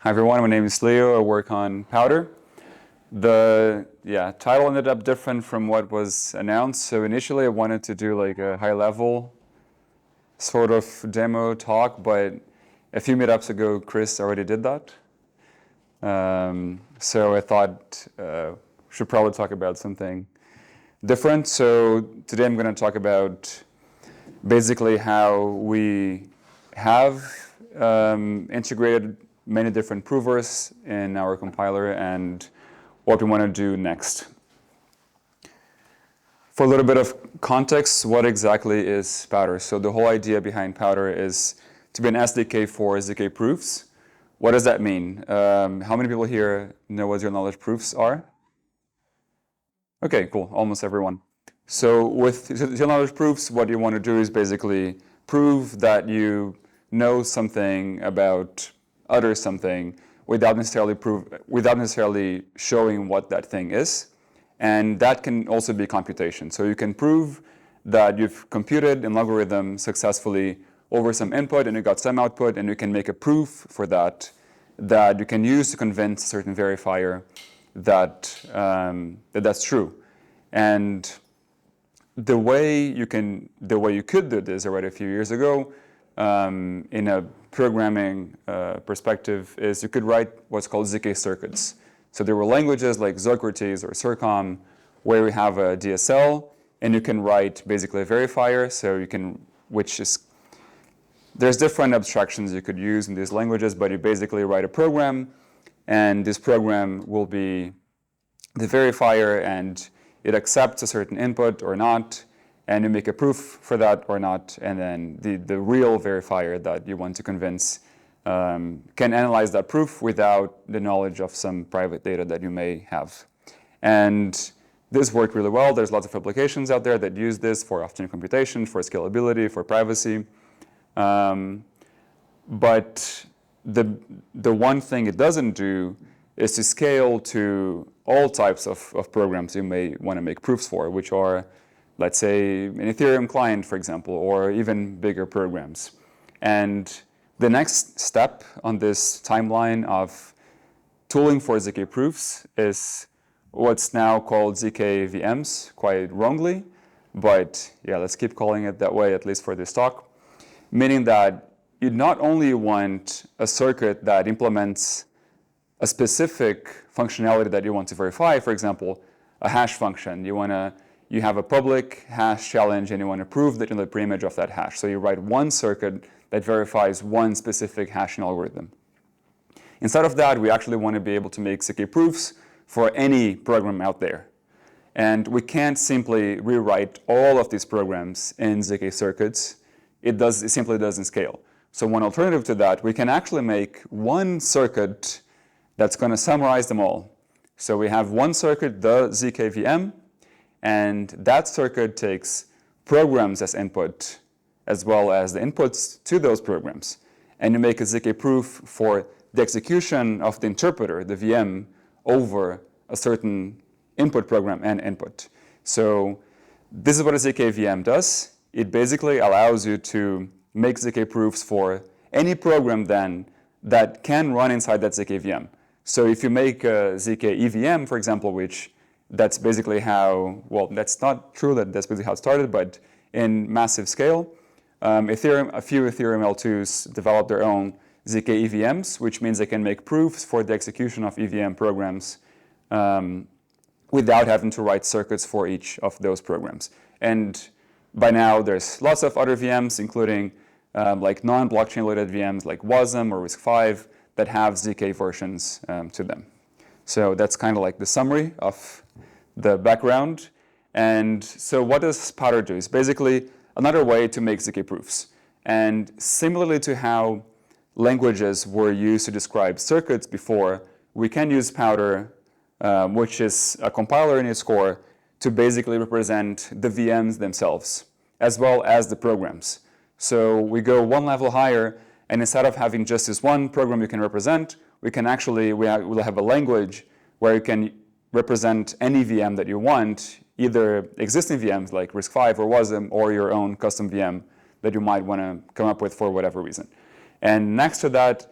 Hi everyone, my name is Leo. I work on Powder. The title ended up different from what was announced. So initially I wanted to do like a high level sort of demo talk, but a few meetups ago Chris already did that. So I thought should probably talk about something different. So today I'm going to talk about basically how we have integrated many different provers in our compiler and what we want to do next. For a little bit of context, what exactly is Powder? So the whole idea behind Powder is to be an SDK for zk proofs. What does that mean? How many people here know what zero-knowledge proofs are? Okay, cool, almost everyone. So with zero-knowledge proofs, what you want to do is basically prove that you know something about utter something without necessarily showing what that thing is. And that can also be computation. So you can prove that you've computed an algorithm successfully over some input and you got some output, and you can make a proof for that you can use to convince a certain verifier that that's true. And the way you could do this already a few years ago, in a programming perspective, is you could write what's called zk circuits. So there were languages like Socrates or Circom where we have a DSL, and you can write basically a verifier. So you can, there's different abstractions you could use in these languages, but you basically write a program, and this program will be the verifier, and it accepts a certain input or not, and you make a proof for that or not, and then the real verifier that you want to convince can analyze that proof without the knowledge of some private data that you may have. And this worked really well. There's lots of applications out there that use this for afternoon computation, for scalability, for privacy. But the one thing it doesn't do is to scale to all types of programs you may want to make proofs for, which are, let's say, an Ethereum client, for example, or even bigger programs. And the next step on this timeline of tooling for zk proofs is what's now called zKVMs, quite wrongly, but yeah, let's keep calling it that way, at least for this talk, meaning that you not only want a circuit that implements a specific functionality that you want to verify, for example, a hash function. You have a public hash challenge and you want to prove that you know the preimage of that hash. So you write one circuit that verifies one specific hashing algorithm. Instead of that, we actually want to be able to make zk proofs for any program out there. And we can't simply rewrite all of these programs in zk circuits. It simply doesn't scale. So one alternative to that, we can actually make one circuit that's going to summarize them all. So we have one circuit, the zKVM, and that circuit takes programs as input, as well as the inputs to those programs. And you make a zk proof for the execution of the interpreter, the VM, over a certain input program and input. So this is what a zKVM does. It basically allows you to make zk proofs for any program then that can run inside that zKVM. So if you make a zkEVM, for example, that's basically how, well, that's not true that that's basically how it started, but in massive scale, a few Ethereum L2s developed their own zkEVMs, which means they can make proofs for the execution of EVM programs without having to write circuits for each of those programs. And by now, there's lots of other VMs, including like non-blockchain related VMs like WASM or RISC-V that have zk versions to them. So that's kind of like the summary of the background. And so what does Powder do? It's basically another way to make zk proofs. And similarly to how languages were used to describe circuits before, we can use Powder, which is a compiler in its core, to basically represent the VMs themselves, as well as the programs. So we go one level higher, and instead of having just this one program you can represent, we'll have a language where you can represent any VM that you want, either existing VMs like RISC-V or WASM, or your own custom VM that you might want to come up with for whatever reason. And next to that,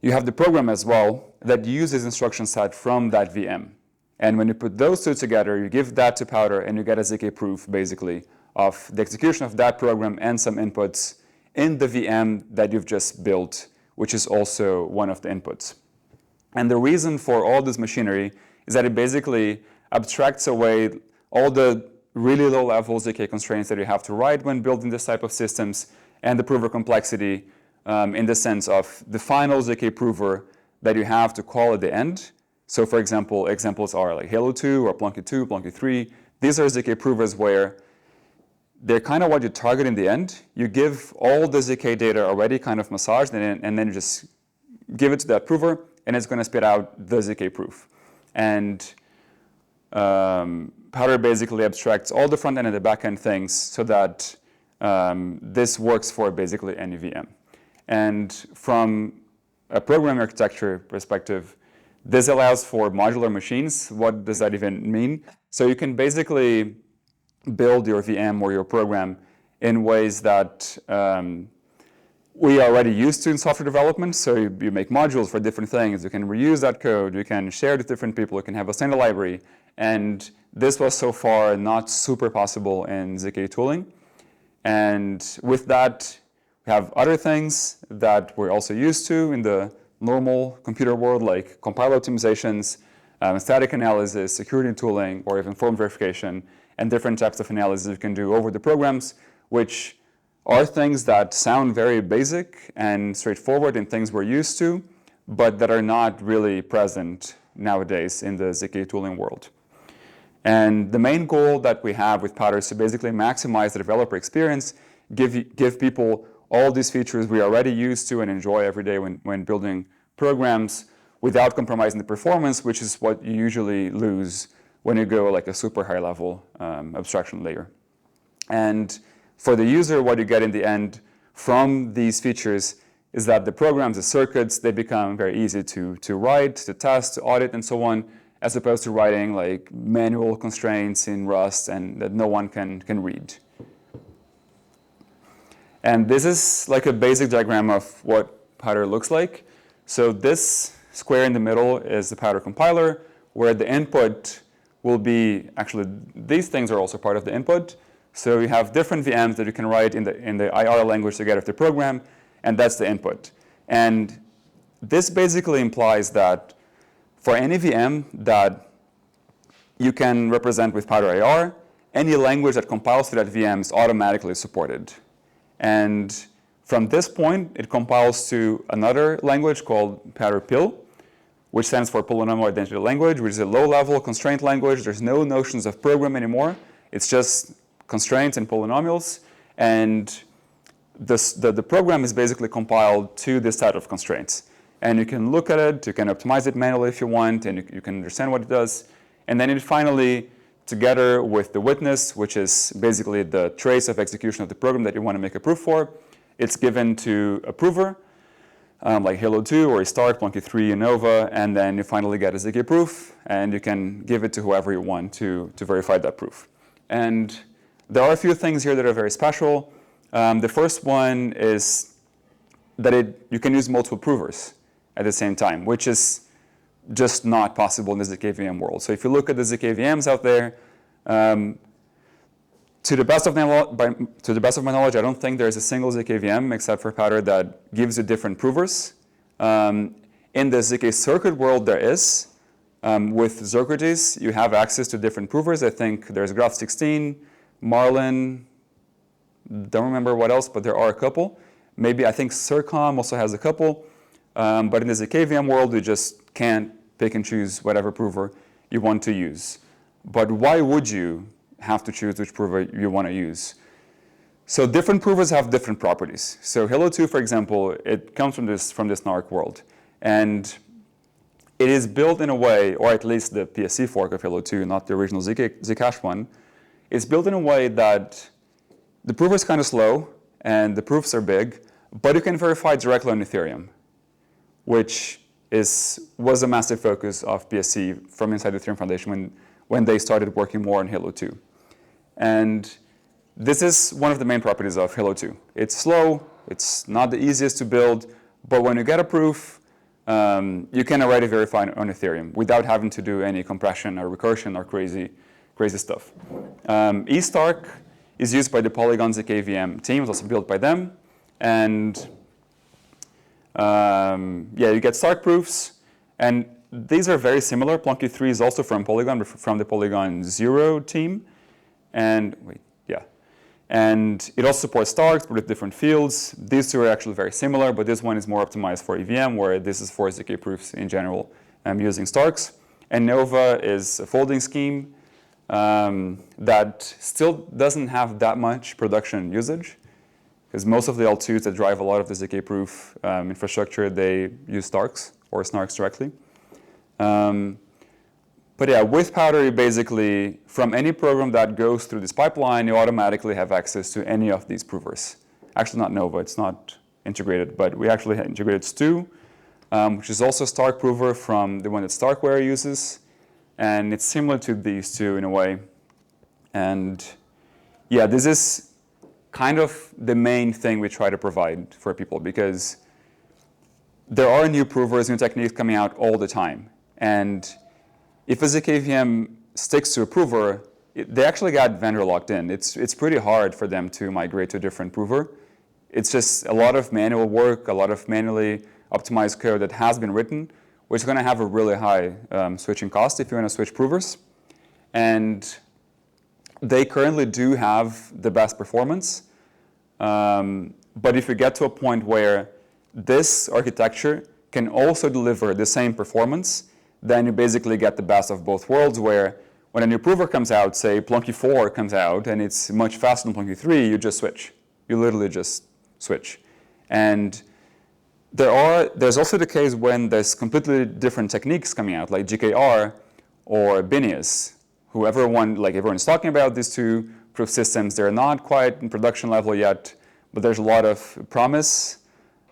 you have the program as well that uses instruction set from that VM. And when you put those two together, you give that to Powder, and you get a zk proof, basically, of the execution of that program and some inputs in the VM that you've just built, which is also one of the inputs. And the reason for all this machinery is that it basically abstracts away all the really low-level zk constraints that you have to write when building this type of systems, and the prover complexity in the sense of the final zk prover that you have to call at the end. So for example, examples are like Halo 2 or Plunky 2, Plunky 3. These are zk provers where they're kind of what you target in the end. You give all the zk data already kind of massaged, and then you just give it to that prover, and it's going to spit out the zk proof. And Powder basically abstracts all the front end and the back end things so that this works for basically any VM. And from a programming architecture perspective, this allows for modular machines. What does that even mean? So you can basically build your VM or your program in ways that we are already used to in software development. So you make modules for different things. You can reuse that code. You can share it with different people. You can have a standard library. And this was so far not super possible in zk tooling. And with that, we have other things that we're also used to in the normal computer world, like compiler optimizations, static analysis, security tooling, or even form verification, and different types of analysis you can do over the programs, which are things that sound very basic and straightforward and things we're used to, but that are not really present nowadays in the zk tooling world. And the main goal that we have with Powder is to basically maximize the developer experience, give people all these features we already used to and enjoy every day when building programs without compromising the performance, which is what you usually lose when you go like a super high level abstraction layer. And for the user, what you get in the end from these features is that the programs, the circuits, they become very easy to write, to test, to audit, and so on, as opposed to writing like manual constraints in Rust and that no one can read. And this is like a basic diagram of what Powder looks like. So this square in the middle is the Powder compiler, where the input will be, actually these things are also part of the input. So you have different VMs that you can write in the IR language together with the program, and that's the input. And this basically implies that for any VM that you can represent with Powder IR, any language that compiles to that VM is automatically supported. And from this point, it compiles to another language called Powder PIL, which stands for Polynomial Identity Language, which is a low-level constraint language. There's no notions of program anymore. It's just constraints and polynomials. And the program is basically compiled to this set of constraints. And you can look at it, you can optimize it manually if you want, and you can understand what it does. And then it finally, together with the witness, which is basically the trace of execution of the program that you want to make a proof for, it's given to a prover, like Halo 2 or Start, Plunky 3, Nova, and then you finally get a zk proof, and you can give it to whoever you want to verify that proof. And there are a few things here that are very special. The first one is that you can use multiple provers at the same time, which is just not possible in the zKVM world. So if you look at the zKVMs out there, to the best of my knowledge, I don't think there's a single zKVM except for Powder that gives you different provers. In the zk circuit world, there is. With Zocrates, you have access to different provers. I think there's Graph16, Marlin, don't remember what else, but there are a couple. Maybe I think Circom also has a couple. But in the zKVM world, you just can't pick and choose whatever prover you want to use. But why would you have to choose which prover you want to use? So different provers have different properties. So Halo 2, for example, it comes from this NARC world. And it is built in a way, or at least the PSC fork of Halo 2, not the original Zcash one, it's built in a way that the prover is kind of slow and the proofs are big, but you can verify directly on Ethereum, which was a massive focus of PSC from inside the Ethereum Foundation when they started working more on Halo 2. And this is one of the main properties of Halo 2. It's slow, it's not the easiest to build, but when you get a proof, you can already verify on Ethereum without having to do any compression or recursion or crazy stuff. eStark is used by the Polygon zKVM team. It's also built by them. And yeah, you get Stark proofs. And these are very similar. Plunky 3 is also from Polygon, but from the Polygon 0 team. And wait, yeah. And it also supports Starks, but with different fields. These two are actually very similar, but this one is more optimized for EVM, where this is for zk proofs in general using Starks. And Nova is a folding scheme that still doesn't have that much production usage, because most of the L2s that drive a lot of the zk proof infrastructure, they use Starks or Snarks directly. But yeah, with Powder, you basically, from any program that goes through this pipeline, you automatically have access to any of these provers. Actually, not Nova, it's not integrated, but we actually integrated Stu, which is also a Stark prover from the one that Starkware uses. And it's similar to these two in a way. And yeah, this is kind of the main thing we try to provide for people, because there are new provers, new techniques coming out all the time. And if a zKVM sticks to a prover, they actually got vendor locked in. It's pretty hard for them to migrate to a different prover. It's just a lot of manual work, a lot of manually optimized code that has been written, which is going to have a really high switching cost if you want to switch provers. And they currently do have the best performance. But if you get to a point where this architecture can also deliver the same performance, then you basically get the best of both worlds, where when a new prover comes out, say Plunky 4 comes out, and it's much faster than Plunky 3, you just switch. You literally just switch. And there's also the case when there's completely different techniques coming out, like GKR or Binius, everyone's talking about these two proof systems. They're not quite in production level yet, but there's a lot of promise.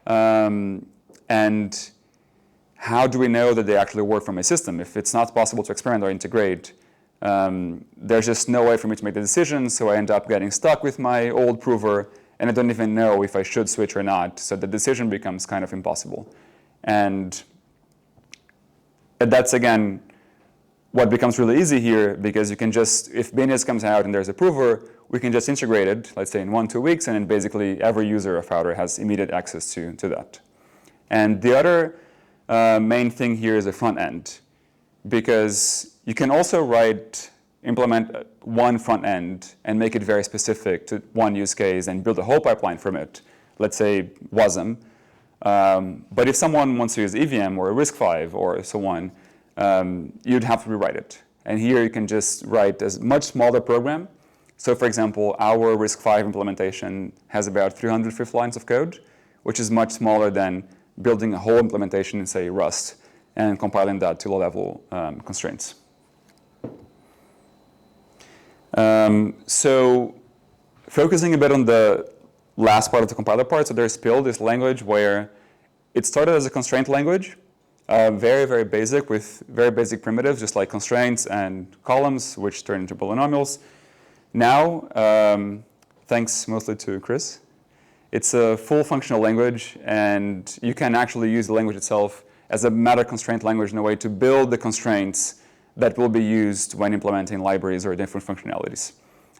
And how do we know that they actually work from a system? If it's not possible to experiment or integrate, there's just no way for me to make the decision, so I end up getting stuck with my old prover, and I don't even know if I should switch or not, so the decision becomes kind of impossible. And that's, again, what becomes really easy here, because you can just, if Binius comes out and there's a prover, we can just integrate it, let's say in 1-2 weeks, and then basically every user of Powder has immediate access to that. And the other main thing here is the front end, because you can also implement one front end and make it very specific to one use case and build a whole pipeline from it, let's say WASM. But if someone wants to use EVM or RISC-V or so on, you'd have to rewrite it. And here you can just write a much smaller program. So for example, our RISC-V implementation has about 350 lines of code, which is much smaller than building a whole implementation in, say, Rust and compiling that to low-level constraints. So focusing a bit on the last part of the compiler part, so there's Pill, this language where it started as a constraint language, very, very basic, with very basic primitives, just like constraints and columns, which turn into polynomials. Now, thanks mostly to Chris, it's a full functional language, and you can actually use the language itself as a meta constraint language in a way to build the constraints that will be used when implementing libraries or different functionalities.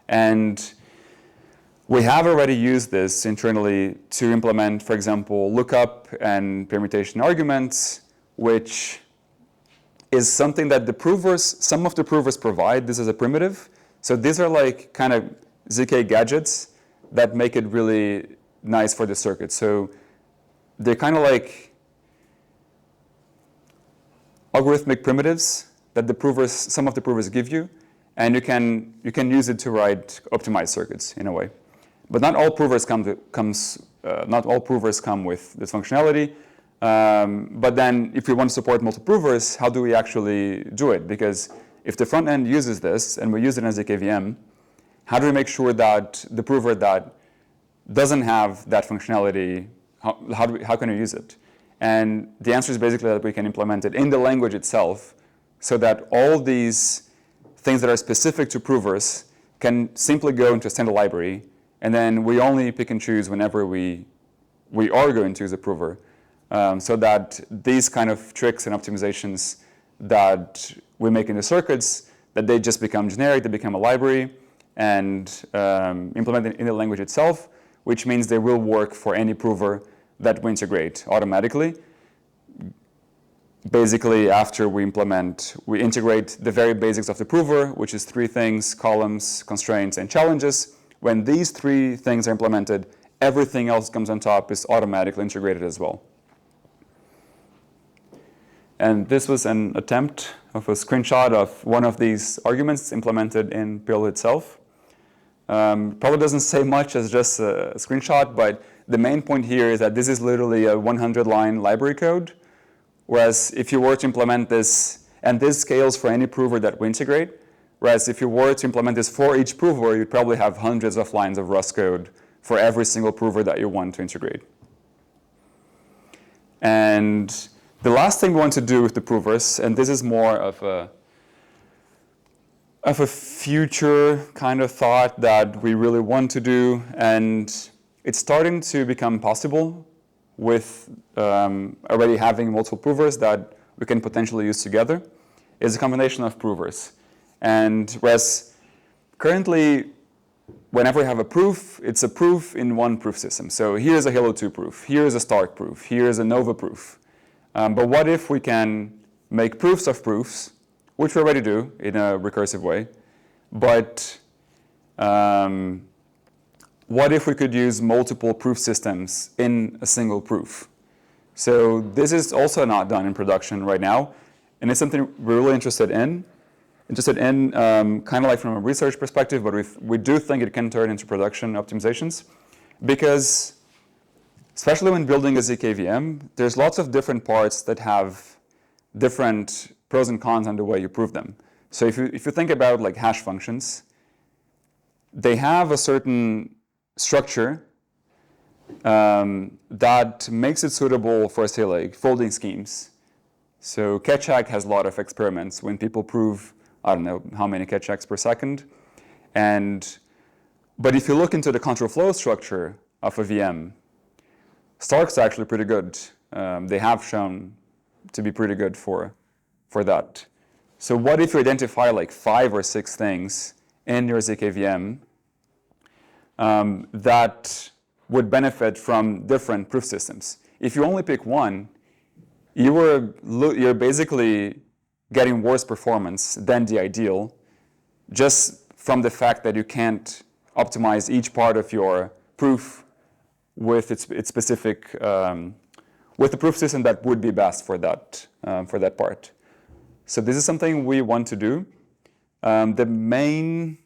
And we have already used this internally to implement, for example, lookup and permutation arguments, which is something that some of the provers provide. This is a primitive. So these are like kind of ZK gadgets that make it really nice for the circuit. So they're kind of like algorithmic primitives that some of the provers give you, and you can use it to write optimized circuits in a way. But not all provers come with this functionality. But then, if we want to support multiple provers, how do we actually do it? Because if the front end uses this and we use it as a zKVM, how do we make sure that the prover that doesn't have that functionality, how can we use it? And the answer is basically that we can implement it in the language itself, so that all these things that are specific to provers can simply go into a standard library, and then we only pick and choose whenever we are going to use a prover. so that these kind of tricks and optimizations that we make in the circuits, that they just become generic, they become a library, and implemented in the language itself, which means they will work for any prover that we integrate automatically. Basically, after we integrate the very basics of the prover, which is 3 things: columns, constraints, and challenges. When these 3 things are implemented, everything else comes on top is automatically integrated as well. And this was an attempt of a screenshot of one of these arguments implemented in Pill itself. Probably doesn't say much as just a screenshot, but the main point here is that this is literally a 100-line library code. Whereas if you were to implement this, and this scales for any prover that we integrate, whereas if you were to implement this for each prover, you'd probably have hundreds of lines of Rust code for every single prover that you want to integrate. And the last thing we want to do with the provers, and this is more of a future kind of thought that we really want to do, and it's starting to become possible with already having multiple provers that we can potentially use together, is a combination of provers. And whereas currently, whenever we have a proof, it's a proof in one proof system. So here's a Halo 2 proof, here's a Stark proof, here's a Nova proof. But what if we can make proofs of proofs, which we already do in a recursive way, but what if we could use multiple proof systems in a single proof? So this is also not done in production right now, and it's something we're really interested in kind of like from a research perspective, but we do think it can turn into production optimizations, because especially when building a zKVM, there's lots of different parts that have different pros and cons on the way you prove them. So if you think about like hash functions, they have a certain structure that makes it suitable for, say, like folding schemes. So catch-hack has a lot of experiments when people prove, I don't know how many catch-hacks per second. But if you look into the control flow structure of a VM, Stark's actually pretty good. They have shown to be pretty good for that. So what if you identify like 5 or 6 things in your zKVM that would benefit from different proof systems? If you only pick one, you're basically getting worse performance than the ideal, just from the fact that you can't optimize each part of your proof with its specific, with the proof system that would be best for that part. So this is something we want to do. The main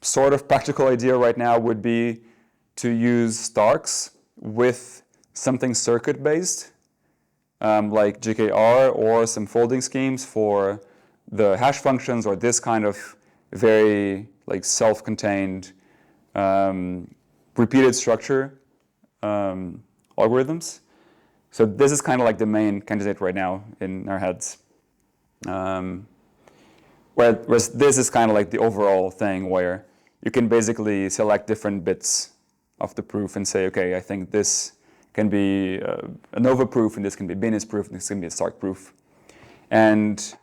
sort of practical idea right now would be to use Starks with something circuit-based, like GKR or some folding schemes for the hash functions, or this kind of very like self-contained repeated structure algorithms. So this is kind of like the main candidate right now in our heads. Whereas this is kind of like the overall thing where you can basically select different bits of the proof and say, okay, I think this can be a Nova proof, and this can be Binis proof, and this can be a Stark proof. And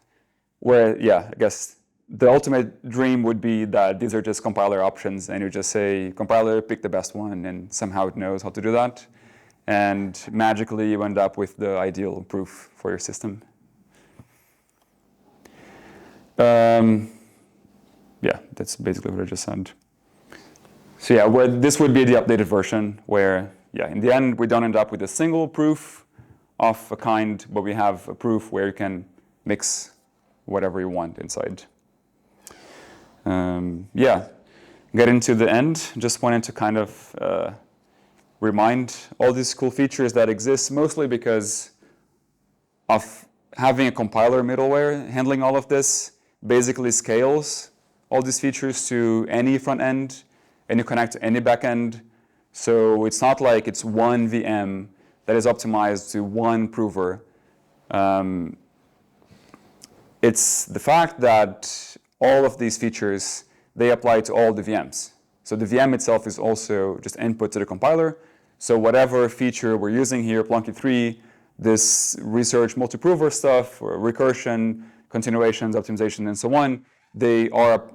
where, yeah, I guess the ultimate dream would be that these are just compiler options, and you just say, compiler, pick the best one, and somehow it knows how to do that. And magically, you end up with the ideal proof for your system. Yeah, that's basically what I just said. So yeah, this would be the updated version where, yeah, in the end, we don't end up with a single proof of a kind, but we have a proof where you can mix whatever you want inside. Yeah, getting to the end, just wanted to kind of remind all these cool features that exist, mostly because of having a compiler middleware handling all of this basically scales all these features to any front end, and you connect to any back end. So it's not like it's one VM that is optimized to one prover. It's the fact that all of these features, they apply to all the VMs. So the VM itself is also just input to the compiler. So whatever feature we're using here, Plunky 3, this research multi-prover stuff, or recursion, continuations, optimization, and so on, they are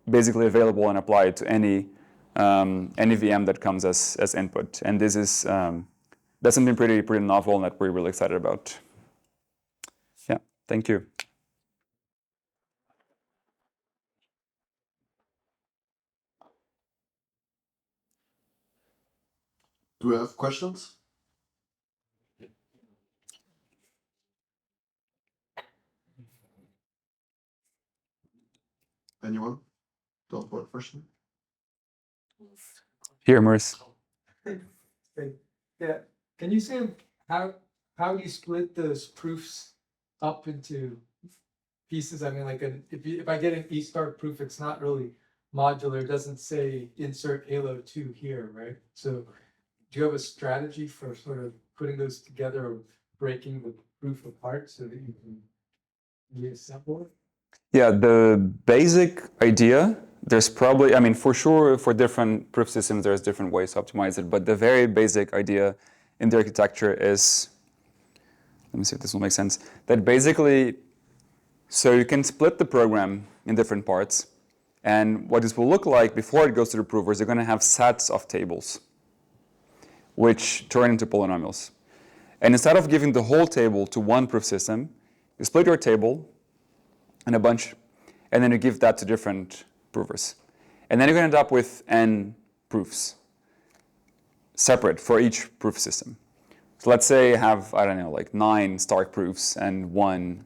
basically available and applied to any VM that comes as input. And this is that's something pretty novel and that we're really excited about. Yeah, thank you. Do we have questions? Anyone? Don't want a question? Here, Maurice. Yeah, can you say how do you split those proofs up into pieces? I mean, like if I get an E-star proof, it's not really modular. It doesn't say insert Halo 2 here, right? So do you have a strategy for sort of putting those together or breaking the proof apart so that you can reassemble it? Yeah, the basic idea, there's probably, I mean, for sure, for different proof systems, there's different ways to optimize it, but the very basic idea in the architecture is, let me see if this will make sense, that basically, so you can split the program in different parts, and what this will look like before it goes to the provers, you're going to have sets of tables, which turn into polynomials. And instead of giving the whole table to one proof system, you split your table in a bunch, and then you give that to different provers. And then you're going to end up with n proofs, separate for each proof system. So let's say you have, I don't know, like 9 Stark proofs and 1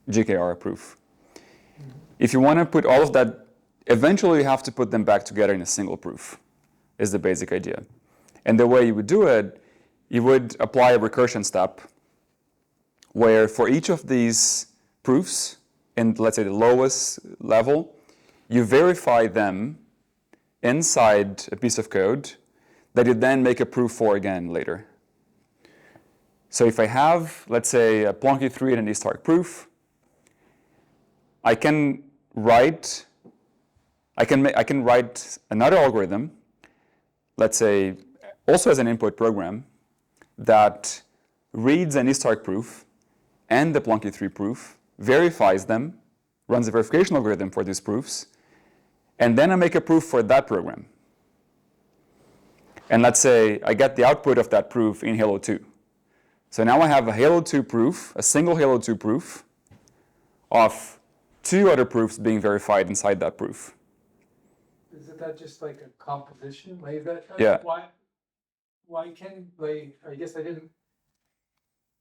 GKR proof. If you want to put all of that, eventually you have to put them back together in a single proof, is the basic idea. And the way you would do it, you would apply a recursion step where for each of these proofs, in let's say the lowest level, you verify them inside a piece of code that you then make a proof for again later. So if I have, let's say, a Plunky 3 and an E-Stark proof, I can write another algorithm, let's say, also as an input program, that reads an E-Stark proof and the Plunky 3 proof, verifies them, runs a verification algorithm for these proofs, and then I make a proof for that program. And let's say I get the output of that proof in Halo 2. So now I have a Halo 2 proof, a single Halo 2 proof, of 2 other proofs being verified inside that proof. Isn't that just like a composition? Like that? Yeah. Why can, like, I guess I didn't.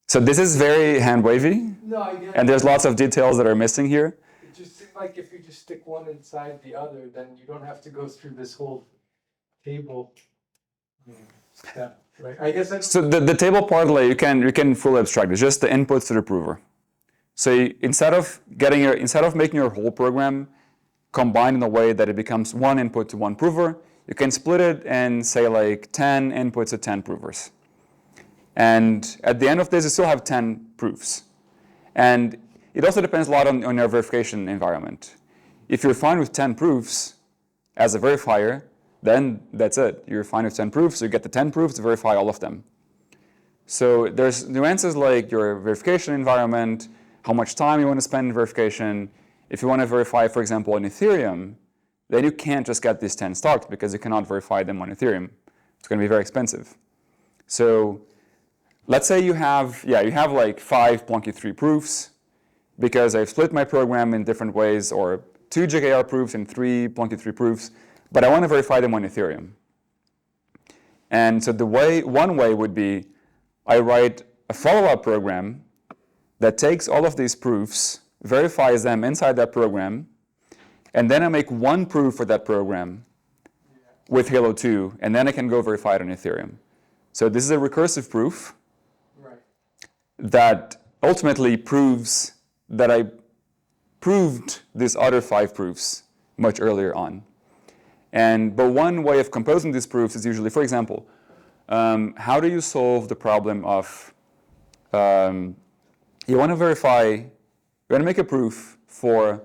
So this is very hand-wavy, No, I get and there's lots of details that are missing here. It just seemed like if you just stick one inside the other, then you don't have to go through this whole table step, right? I guess that's. So the table part, like, you can fully abstract. It's just the inputs to the prover. So instead of making your whole program combined in a way that it becomes one input to one prover, you can split it and say like 10 inputs to 10 provers. And at the end of this, you still have 10 proofs. And it also depends a lot on your verification environment. If you're fine with 10 proofs as a verifier, then that's it. You're fine with 10 proofs, so you get the 10 proofs to verify all of them. So there's nuances like your verification environment, how much time you want to spend in verification. If you want to verify, for example, on Ethereum, then you can't just get these 10 stocks because you cannot verify them on Ethereum. It's going to be very expensive. So let's say you have like 5 Plunky 3 proofs because I've split my program in different ways, or 2 GKR proofs and 3 Plunky 3 proofs, but I want to verify them on Ethereum. And so one way would be I write a follow-up program that takes all of these proofs, verifies them inside that program, and then I make one proof for that program with Halo 2, and then I can go verify it on Ethereum. So this is a recursive proof that ultimately proves that I proved these other 5 proofs much earlier on. But one way of composing these proofs is usually, for example, how do you solve the problem of you want to make a proof for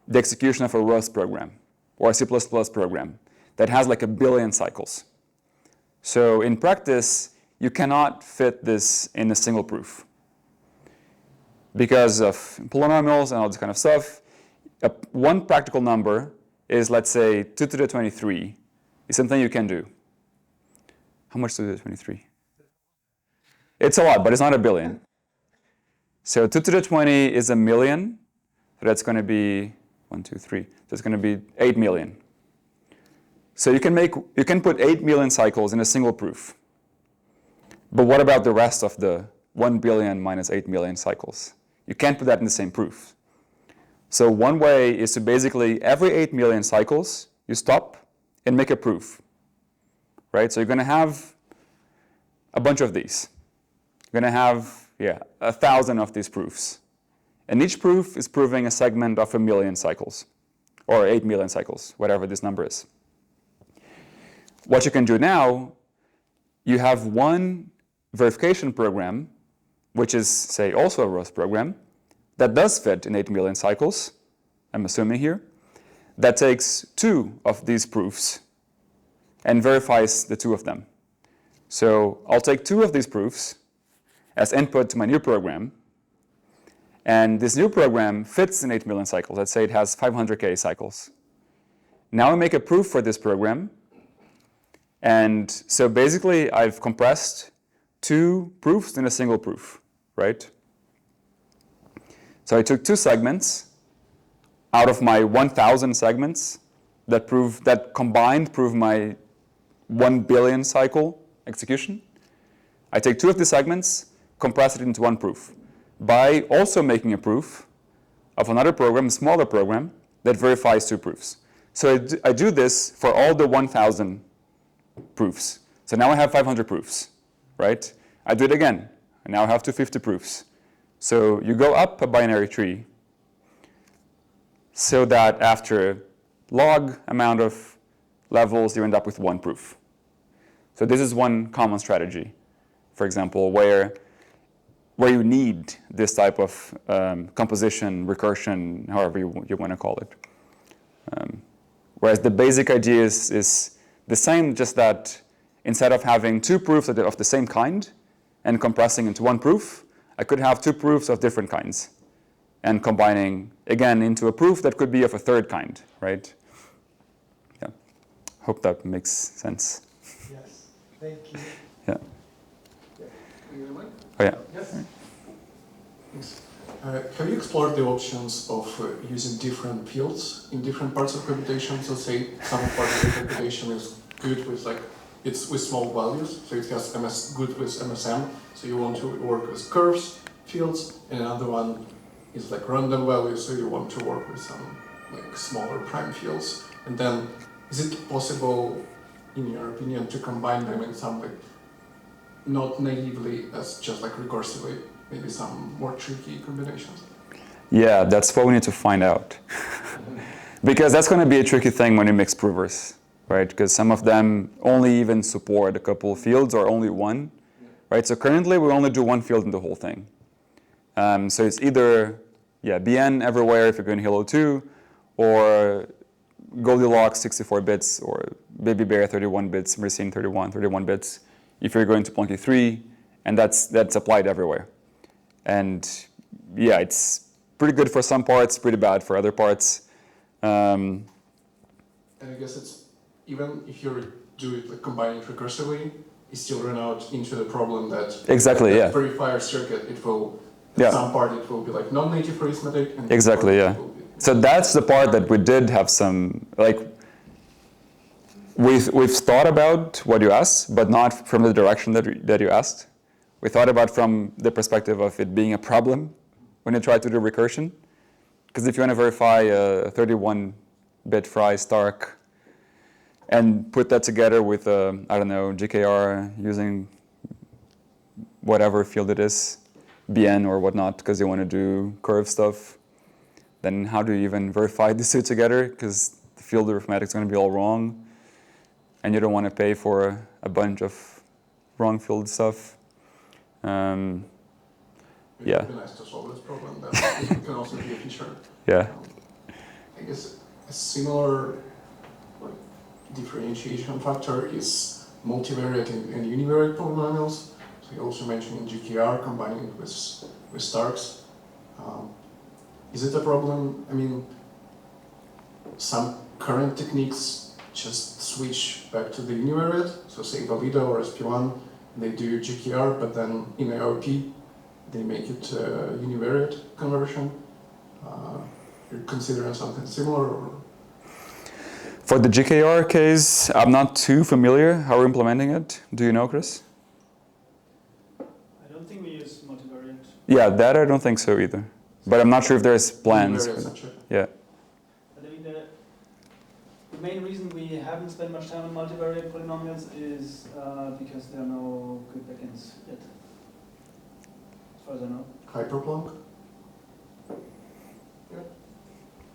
the execution of a Rust program or a C++ program that has like 1 billion cycles. So in practice, you cannot fit this in a single proof. Because of polynomials and all this kind of stuff, one practical number is, let's say, 2 to the 23 is something you can do. How much 2 to the 23? It's a lot, but it's not a billion. So 2 to the 20 is a million. So that's going to be 1, 2, 3. So it's going to be 8 million. So you can put 8 million cycles in a single proof. But what about the rest of the 1 billion minus 8 million cycles? You can't put that in the same proof. So one way is to basically, every 8 million cycles, you stop and make a proof. Right? So you're going to have a bunch of these. You're going to have, 1,000 of these proofs. And each proof is proving a segment of 1 million cycles, or 8 million cycles, whatever this number is. What you can do now, you have one verification program, which is, say, also a Rust program, that does fit in 8 million cycles, I'm assuming here, that takes 2 of these proofs and verifies the 2 of them. So I'll take 2 of these proofs as input to my new program, and this new program fits in 8 million cycles. Let's say it has 500K cycles. Now I make a proof for this program, and so basically I've compressed 2 proofs in a single proof, right? So I took 2 segments out of my 1,000 segments that combined prove my 1 billion cycle execution. I take 2 of the segments, compress it into one proof by also making a proof of another program, a smaller program, that verifies 2 proofs. So I do this for all the 1,000 proofs. So now I have 500 proofs, right? I do it again. I now have 250 proofs. So you go up a binary tree so that after log amount of levels, you end up with 1 proof. So this is one common strategy, for example, where you need this type of composition, recursion, however you want to call it. Whereas the basic idea is the same, just that instead of having 2 proofs of the same kind and compressing into 1 proof, I could have 2 proofs of different kinds and combining, again, into a proof that could be of a third kind, right? Yeah. Hope that makes sense. Yes, thank you. Yeah. Oh, yeah. Yes. Thanks. Have you explored the options of using different fields in different parts of computation? So say some part of the computation is good with it's with small values, so it has good with MSM, so you want to work with curves fields, and another one is like random values, so you want to work with some smaller prime fields. And then is it possible, in your opinion, to combine them in some not naively as just recursively, maybe some more tricky combinations? Yeah, that's what we need to find out. Because that's going to be a tricky thing when you mix provers, right? Because some of them only even support a couple of fields or only one, right? So currently we only do 1 field in the whole thing. So it's either BN everywhere if you're going Halo 2, or Goldilocks 64 bits, or Baby Bear 31 bits, Racine 31 bits if you're going to Plunky 3, and that's applied everywhere. And yeah, it's pretty good for some parts, pretty bad for other parts. And I guess it's, even if you do it combine it recursively, you still run out into the problem that exactly, that verifier circuit, it will, some part it will be non-native arithmetic. And exactly, yeah. So that's the part that we did have some, we've thought about what you asked, but not from the direction that you asked. We thought about from the perspective of it being a problem when you try to do recursion. Because if you want to verify a 31-bit Fry Stark and put that together with, I don't know, GKR using whatever field it is, BN or whatnot, because you want to do curve stuff, then how do you even verify these 2 together? Because the field arithmetic is going to be all wrong, and you don't want to pay for a bunch of wrong field stuff. It would be nice to solve this problem. That can also be a feature. Yeah. I guess a similar differentiation factor is multivariate and univariate polynomials. So you also mentioned GKR combining it with Starks. Is it a problem? I mean, some current techniques just switch back to the univariate. So say Valida or SP1, they do GKR, but then in AOP, they make it univariate conversion. You're considering something similar? Or? For the GKR case, I'm not too familiar how we're implementing it. Do you know, Chris? I don't think we use multivariate. Yeah, that I don't think so either. But I'm not sure if there's plans. Yeah. But I mean, the main reason we haven't spent much time on multivariate polynomials is because there are no good backends yet, as far as I know. Hyperplonk?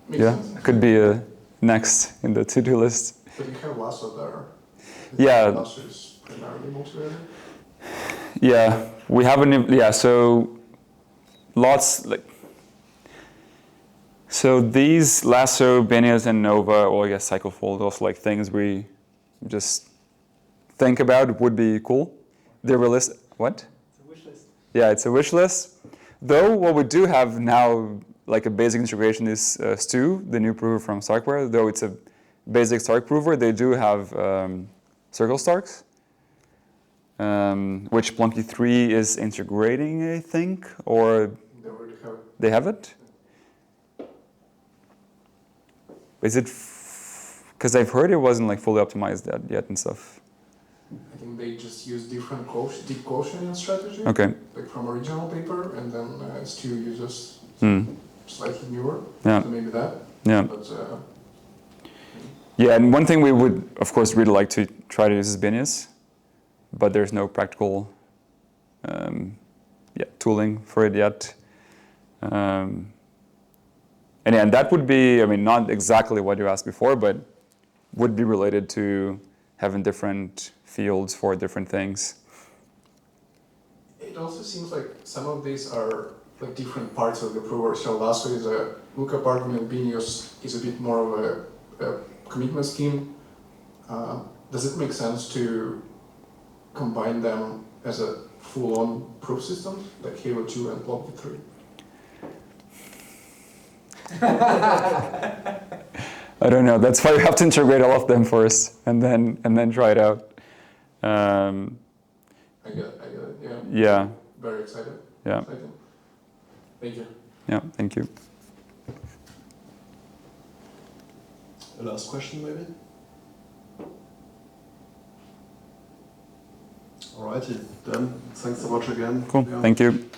Yeah, could be next in the to-do list. But you have Lasso there. Yeah. Lasso is primarily multivariate. Yeah, we haven't. Yeah, so lots like. So these Lasso, Benias, and Nova, or I guess CycleFold, also like things we just think about would be cool. They're realistic. What? It's a wish list. Yeah, it's a wish list. Though what we do have now, like a basic integration, is Stu, the new prover from Starkware. Though it's a basic Stark prover, they do have circle Starks, which Plunky 3 is integrating, I think, or They already have it. they have it. Is it? Because I've heard it wasn't like fully optimized yet and stuff. I think they just use different deep quotient strategy, Okay. like from original paper, and then Stu uses slightly newer. Yeah. So maybe that. Yeah. But Yeah, and one thing we would, of course, really like to try to use is Benias, but there's no practical tooling for it yet. And that would be, I mean, not exactly what you asked before, but would be related to having different fields for different things. it also seems like some of these are like different parts of the prover. So Lasso is a lookup argument, Benias is a bit more of a commitment scheme. Does it make sense to combine them as a full-on proof system, like Halo 2 and Plunky 3? I don't know. That's why you have to integrate all of them first, and then try it out. I get it. Yeah. Yeah. Very excited. Yeah. Exciting. Thank you. Yeah. Thank you. A last question, maybe? Alrighty, then thanks so much again. Cool. Yeah. Thank you.